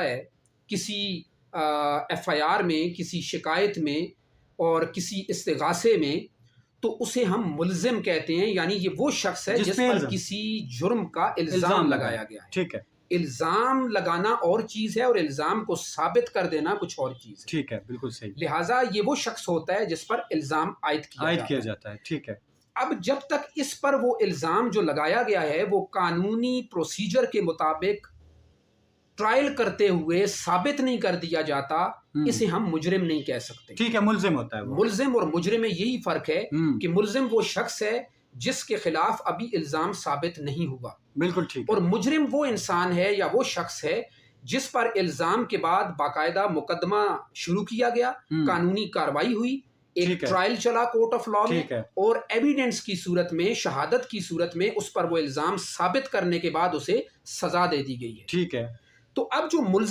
ہے کسی F I R میں، کسی شکایت میں اور کسی استغاثے میں، تو اسے ہم ملزم کہتے ہیں، یعنی یہ وہ شخص ہے جس پر کسی جرم کا الزام لگایا گیا ہے۔ ٹھیک ہے، الزام لگانا اور چیز ہے اور الزام کو ثابت کر دینا کچھ اور چیز ہے۔ ٹھیک ہے، بالکل صحیح۔ لہٰذا یہ وہ شخص ہوتا ہے جس پر الزام عائد کیا جاتا ہے۔ ٹھیک ہے۔ اب جب تک اس پر وہ الزام جو لگایا گیا ہے وہ قانونی پروسیجر کے مطابق ٹرائل کرتے ہوئے ثابت نہیں کر دیا جاتا، اسے ہم مجرم نہیں کہہ سکتے۔ ٹھیک ہے، ملزم ہوتا ہے وہ۔ ملزم اور مجرم میں یہی فرق ہے کہ ملزم وہ شخص ہے جس کے خلاف ابھی الزام ثابت نہیں ہوا، بالکل ٹھیک۔ اور مجرم وہ انسان ہے یا وہ شخص ہے جس پر الزام کے بعد باقاعدہ مقدمہ شروع کیا گیا، قانونی کارروائی ہوئی، ایک ٹرائل چلا کورٹ آف لا میں، اور ایویڈنس کی صورت میں، شہادت کی صورت میں اس پر وہ الزام ثابت کرنے کے بعد اسے سزا دے دی گئی ہے۔ ٹھیک ہے۔ تو اب جو ملزم